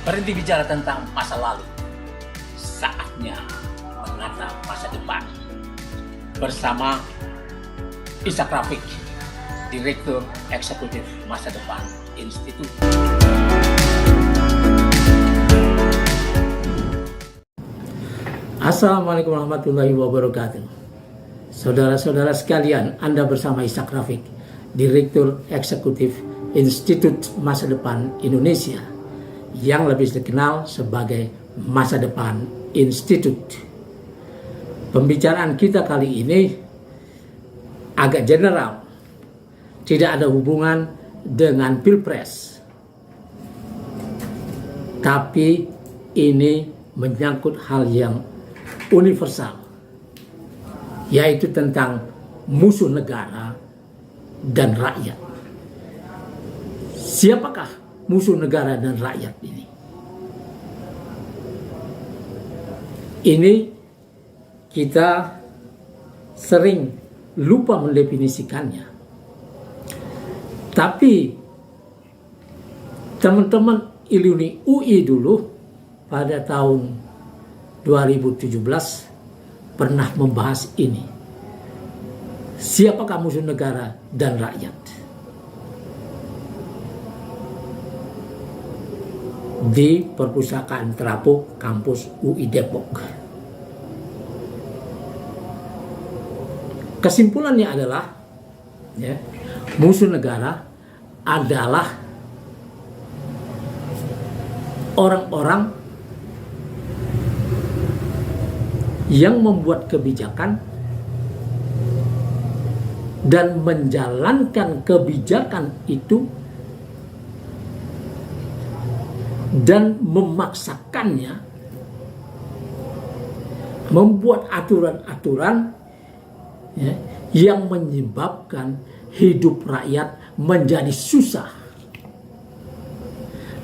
Berhenti bicara tentang masa lalu. Saatnya menatap masa depan. Bersama Ishak Rafiq, Direktur Eksekutif Masa Depan Institut. Assalamualaikum warahmatullahi wabarakatuh. Saudara-saudara sekalian, Anda bersama Ishak Rafiq, Direktur Eksekutif Institut Masa Depan Indonesia, yang lebih dikenal sebagai Masa Depan Institute. Pembicaraan kita kali ini agak general, tidak ada hubungan dengan Pilpres, tapi ini menyangkut hal yang universal, yaitu tentang musuh negara dan rakyat. Siapakah musuh negara dan rakyat ini? Ini kita sering lupa mendefinisikannya. Tapi teman-teman Iluni UI dulu pada tahun 2017 pernah membahas ini. Siapakah musuh negara dan rakyat? Di Perpustakaan Terapung Kampus UI Depok. Kesimpulannya adalah musuh negara adalah orang-orang yang membuat kebijakan dan menjalankan kebijakan itu dan memaksakannya, membuat aturan-aturan yang menyebabkan hidup rakyat menjadi susah,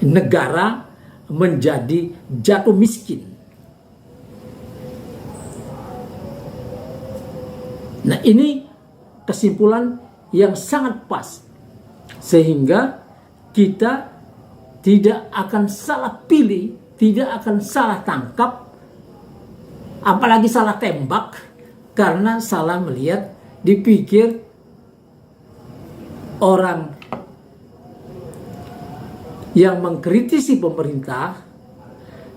negara menjadi jatuh miskin. Nah, ini kesimpulan yang sangat pas, sehingga kita tidak akan salah pilih, tidak akan salah tangkap, apalagi salah tembak, karena salah melihat, dipikir orang yang mengkritisi pemerintah,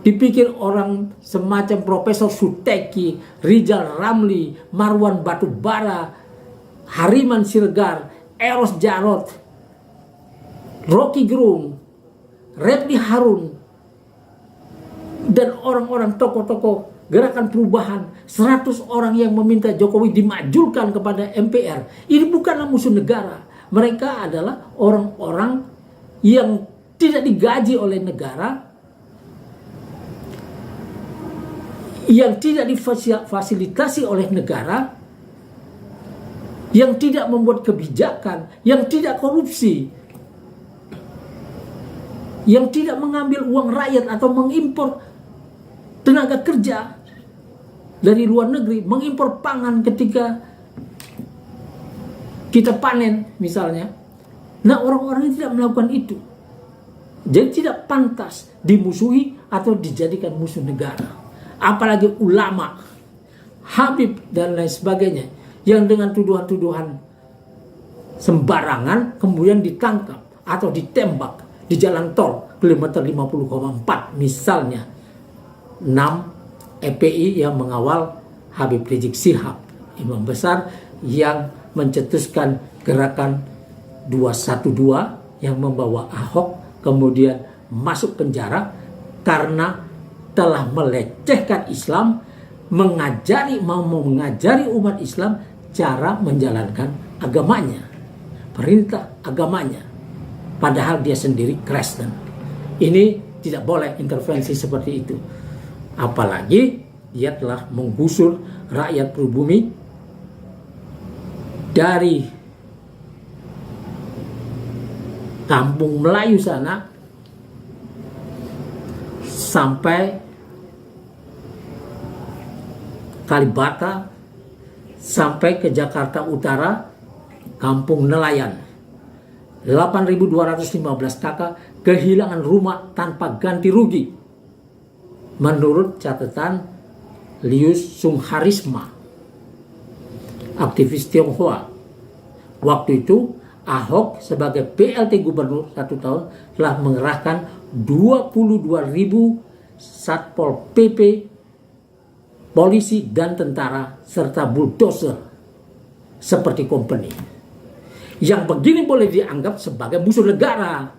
dipikir orang semacam Profesor Suteki, Rizal Ramli, Marwan Batubara, Hariman Siregar, Eros Jarot, Rocky Gerung, Refdi Harun, dan orang-orang tokoh-tokoh gerakan perubahan, 100 orang yang meminta Jokowi dimajukan kepada MPR. Ini bukanlah musuh negara. Mereka adalah orang-orang yang tidak digaji oleh negara, yang tidak difasilitasi oleh negara, yang tidak membuat kebijakan, yang tidak korupsi, yang tidak mengambil uang rakyat atau mengimpor tenaga kerja dari luar negeri, mengimpor pangan ketika kita panen misalnya. Nah, orang-orang ini tidak melakukan itu. Jadi tidak pantas dimusuhi atau dijadikan musuh negara. Apalagi ulama, Habib dan lain sebagainya, yang dengan tuduhan-tuduhan sembarangan kemudian ditangkap atau ditembak di jalan tol kilometer 50,4 misalnya. 6 EPI yang mengawal Habib Rizik Syihab, imam besar yang mencetuskan gerakan 212 yang membawa Ahok kemudian masuk penjara karena telah melecehkan Islam, mau mengajari umat Islam cara menjalankan agamanya, perintah agamanya, padahal dia sendiri Kristen. Ini tidak boleh intervensi seperti itu. Apalagi dia telah menggusur rakyat pribumi dari kampung Melayu sana sampai Kalibata, sampai ke Jakarta Utara, kampung nelayan. 8.215 kakak kehilangan rumah tanpa ganti rugi. Menurut catatan Lius Sungharisma, aktivis Tionghoa. Waktu itu Ahok sebagai PLT Gubernur 1 tahun telah mengerahkan 22.000 Satpol PP, polisi dan tentara serta bulldozer seperti company. Yang begini boleh dianggap sebagai musuh negara.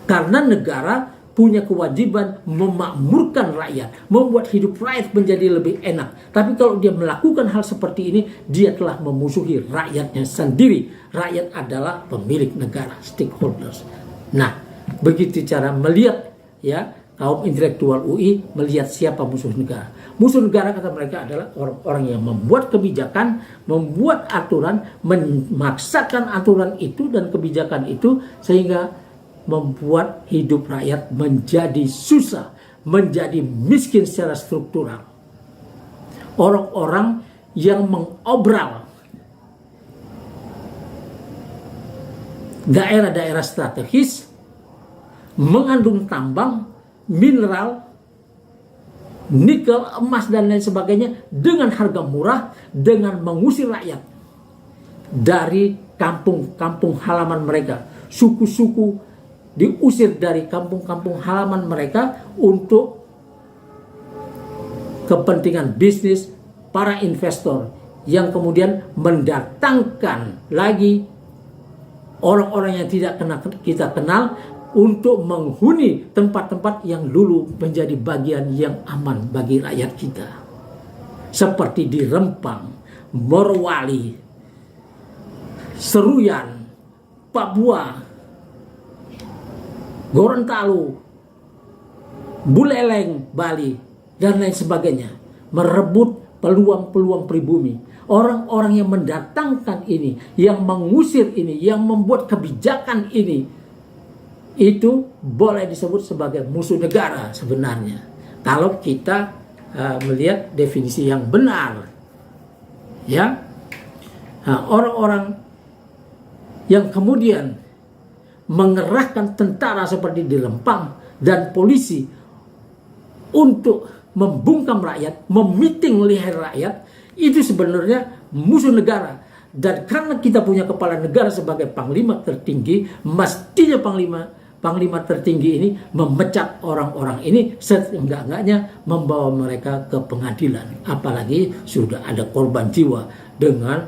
Karena negara punya kewajiban memakmurkan rakyat, membuat hidup rakyat menjadi lebih enak. Tapi kalau dia melakukan hal seperti ini, dia telah memusuhi rakyatnya sendiri. Rakyat adalah pemilik negara, stakeholders. Nah, begitu cara melihat, ya, kaum intelektual UI melihat siapa musuh negara. Musuh negara kata mereka adalah orang-orang yang membuat kebijakan, membuat aturan, memaksakan aturan itu dan kebijakan itu sehingga membuat hidup rakyat menjadi susah, menjadi miskin secara struktural. Orang-orang yang mengobral daerah-daerah strategis, mengandung tambang, mineral, nikel, emas, dan lain sebagainya dengan harga murah, dengan mengusir rakyat dari kampung-kampung halaman mereka. Suku-suku diusir dari kampung-kampung halaman mereka untuk kepentingan bisnis para investor yang kemudian mendatangkan lagi orang-orang yang tidak kita kenal untuk menghuni tempat-tempat yang dulu menjadi bagian yang aman bagi rakyat kita. Seperti di Rempang, Morowali, Seruyan, Papua, Gorontalo, Buleleng, Bali, dan lain sebagainya. Merebut peluang-peluang pribumi. Orang-orang yang mendatangkan ini, yang mengusir ini, yang membuat kebijakan ini, itu boleh disebut sebagai musuh negara sebenarnya. Kalau kita melihat definisi yang benar. Ya, orang-orang yang kemudian mengerahkan tentara seperti di Rempang dan polisi untuk membungkam rakyat, memiting leher rakyat, itu sebenarnya musuh negara. Dan karena kita punya kepala negara sebagai panglima tertinggi, mestinya panglima tertinggi ini memecat orang-orang ini, seenggak-enggaknya membawa mereka ke pengadilan. Apalagi sudah ada korban jiwa dengan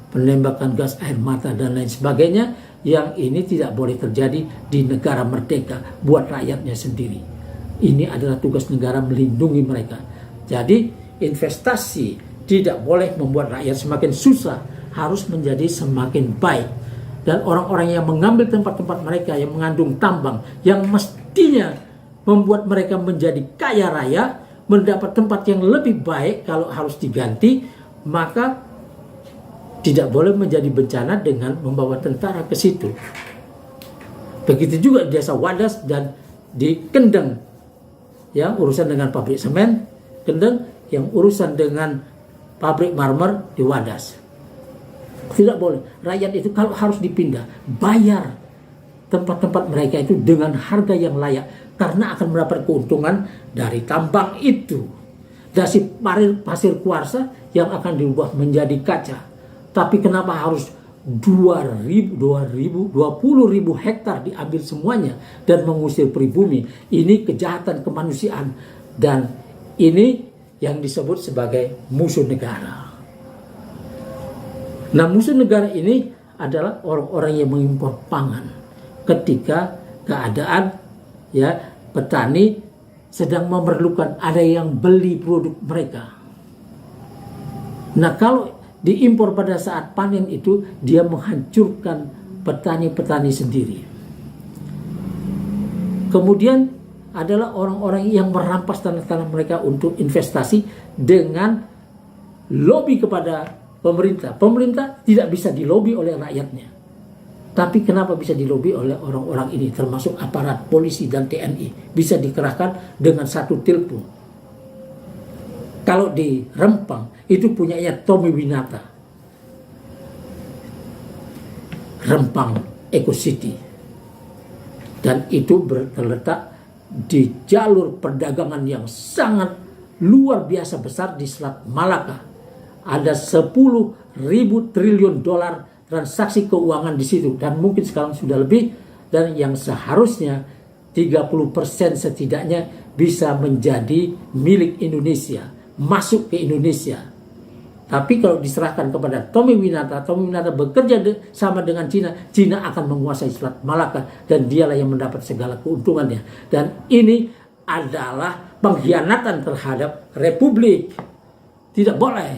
penembakan gas air mata dan lain sebagainya, yang ini tidak boleh terjadi di negara merdeka buat rakyatnya sendiri. Ini adalah tugas negara melindungi mereka. Jadi investasi tidak boleh membuat rakyat semakin susah, harus menjadi semakin baik. Dan orang-orang yang mengambil tempat-tempat mereka yang mengandung tambang, yang mestinya membuat mereka menjadi kaya raya, mendapat tempat yang lebih baik kalau harus diganti, maka tidak boleh menjadi bencana dengan membawa tentara ke situ. Begitu juga di desa Wadas dan di Kendeng, yang urusan dengan pabrik semen, Kendeng, yang urusan dengan pabrik marmer di Wadas. Tidak boleh. Rakyat itu kalau harus dipindah, bayar tempat-tempat mereka itu dengan harga yang layak, karena akan mendapat keuntungan dari tambang itu. Dari pasir kuarsa yang akan diubah menjadi kaca. Tapi kenapa harus 20.000 hektar diambil semuanya dan mengusir pribumi? Ini kejahatan kemanusiaan, dan ini yang disebut sebagai musuh negara. Nah, musuh negara ini adalah orang-orang yang mengimpor pangan ketika keadaan, ya, petani sedang memerlukan, ada yang beli produk mereka. Nah, kalau diimpor pada saat panen itu, dia menghancurkan petani-petani sendiri. Kemudian adalah orang-orang yang merampas tanah-tanah mereka untuk investasi dengan lobby kepada pemerintah. Pemerintah tidak bisa dilobi oleh rakyatnya. Tapi kenapa bisa dilobi oleh orang-orang ini, termasuk aparat polisi dan TNI? Bisa dikerahkan dengan satu telepon. Kalau di Rempang itu punyanya Tommy Winata. Rempang Eco City. Dan itu terletak di jalur perdagangan yang sangat luar biasa besar di Selat Malaka. Ada 10.000 triliun dolar transaksi keuangan di situ, dan mungkin sekarang sudah lebih, dan yang seharusnya 30% setidaknya bisa menjadi milik Indonesia, masuk ke Indonesia. Tapi kalau diserahkan kepada Tommy Winata bekerja sama dengan Cina, Cina akan menguasai Selat Malaka dan dialah yang mendapat segala keuntungannya. Dan ini adalah pengkhianatan terhadap Republik. Tidak boleh.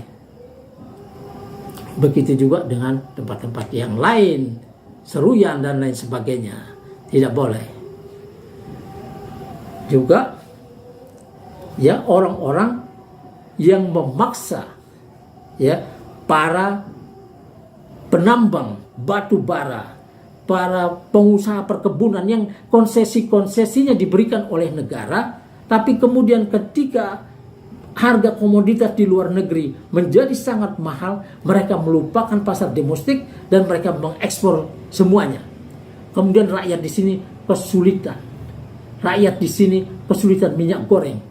Begitu juga dengan tempat-tempat yang lain, Seruyan dan lain sebagainya. Tidak boleh. Juga ya orang-orang yang memaksa ya para penambang batu bara, para pengusaha perkebunan yang konsesi-konsesinya diberikan oleh negara, tapi kemudian ketika harga komoditas di luar negeri menjadi sangat mahal, mereka melupakan pasar domestik dan mereka mengekspor semuanya. Kemudian rakyat di sini kesulitan. Rakyat di sini kesulitan minyak goreng.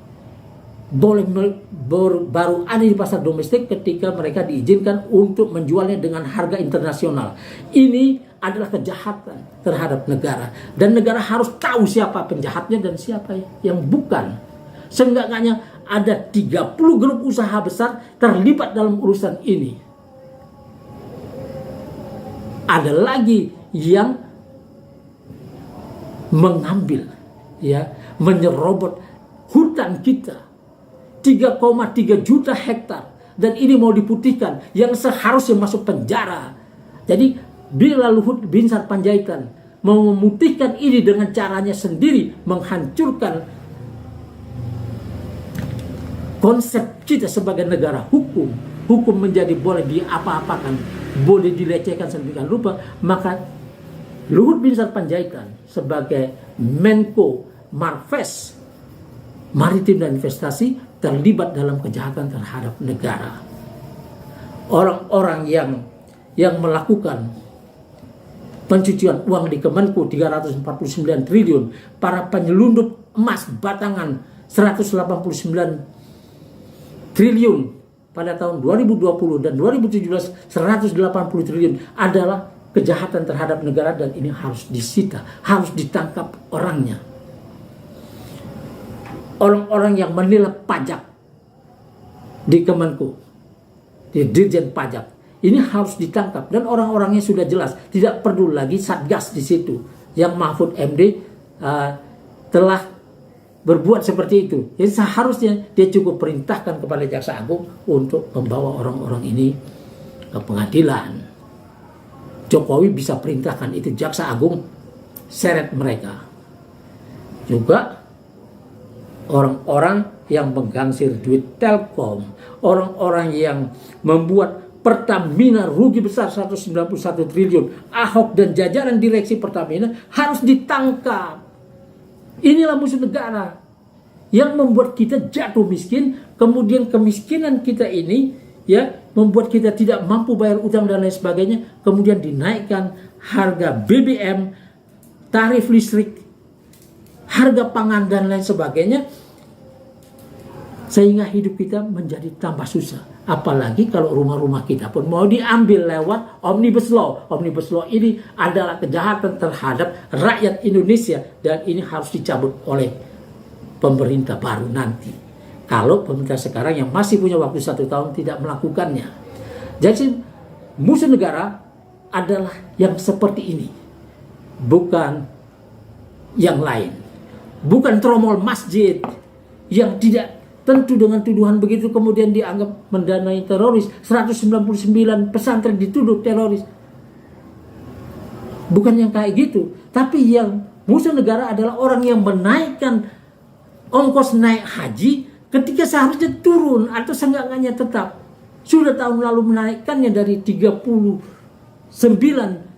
Baru ada di pasar domestik ketika mereka diizinkan untuk menjualnya dengan harga internasional. Ini adalah kejahatan terhadap negara, dan negara harus tahu siapa penjahatnya dan siapa yang bukan. Seenggaknya ada 30 grup usaha besar terlibat dalam urusan ini. Ada lagi yang mengambil ya, menyerobot hutan kita 3,3 juta hektar, dan ini mau diputihkan yang seharusnya masuk penjara. Jadi bila Luhut Binsar Panjaitan mau memutihkan ini dengan caranya sendiri, menghancurkan konsep kita sebagai negara hukum, hukum menjadi boleh diapa-apakan, boleh dilecehkan sedemikian rupa, maka Luhut Binsar Panjaitan sebagai Menko Marves Maritim dan Investasi terlibat dalam kejahatan terhadap negara. Orang-orang yang melakukan pencucian uang di Kemenko 349 triliun, para penyelundup emas batangan 189 triliun pada tahun 2020 dan 2017 180 triliun adalah kejahatan terhadap negara, dan ini harus disita, harus ditangkap orangnya. Orang-orang yang menilai pajak di Kemenko, di Dirjen Pajak, ini harus ditangkap, dan orang-orangnya sudah jelas, tidak perlu lagi Satgas di situ. Yang Mahfud MD telah berbuat seperti itu. Jadi seharusnya dia cukup perintahkan kepada Jaksa Agung untuk membawa orang-orang ini ke pengadilan. Jokowi bisa perintahkan itu, Jaksa Agung seret mereka. Juga orang-orang yang menggangsir duit Telkom, orang-orang yang membuat Pertamina rugi besar 191 triliun, Ahok dan jajaran direksi Pertamina harus ditangkap. Inilah musuh negara yang membuat kita jatuh miskin, kemudian kemiskinan kita ini ya membuat kita tidak mampu bayar utang dan lain sebagainya, kemudian dinaikkan harga BBM, tarif listrik, harga pangan dan lain sebagainya, sehingga hidup kita menjadi tambah susah. Apalagi kalau rumah-rumah kita pun mau diambil lewat Omnibus Law. Omnibus Law ini adalah kejahatan terhadap rakyat Indonesia, dan ini harus dicabut oleh pemerintah baru nanti. Kalau pemerintah sekarang yang masih punya waktu 1 tahun tidak melakukannya. Jadi musuh negara adalah yang seperti ini, bukan yang lain. Bukan tromol masjid yang tidak tentu dengan tuduhan begitu kemudian dianggap mendanai teroris. 199 pesantren dituduh teroris. Bukan yang kayak gitu. Tapi yang musuh negara adalah orang yang menaikkan ongkos naik haji ketika seharusnya turun atau seenggaknya tetap. Sudah tahun lalu menaikkannya dari 39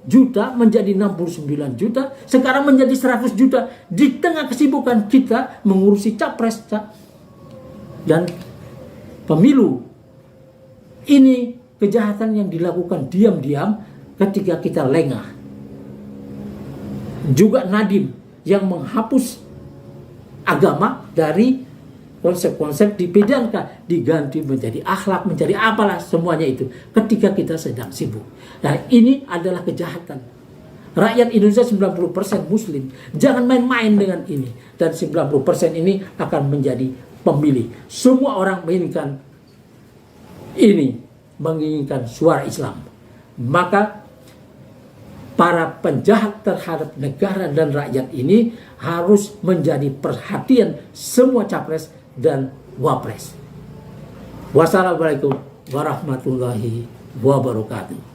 juta menjadi 69 juta, sekarang menjadi 100 juta di tengah kesibukan kita mengurusi capres dan pemilu. Ini kejahatan yang dilakukan diam-diam ketika kita lengah. Juga Nadiem yang menghapus agama dari konsep-konsep dipidangkan, diganti menjadi akhlak, menjadi apalah semuanya itu ketika kita sedang sibuk. Nah, ini adalah kejahatan. Rakyat Indonesia 90% Muslim. Jangan main-main dengan ini. Dan 90% ini akan menjadi pemilih. Semua orang menginginkan suara Islam. Maka para penjahat terhadap negara dan rakyat ini harus menjadi perhatian semua capres dan wapres. Wassalamualaikum warahmatullahi wabarakatuh.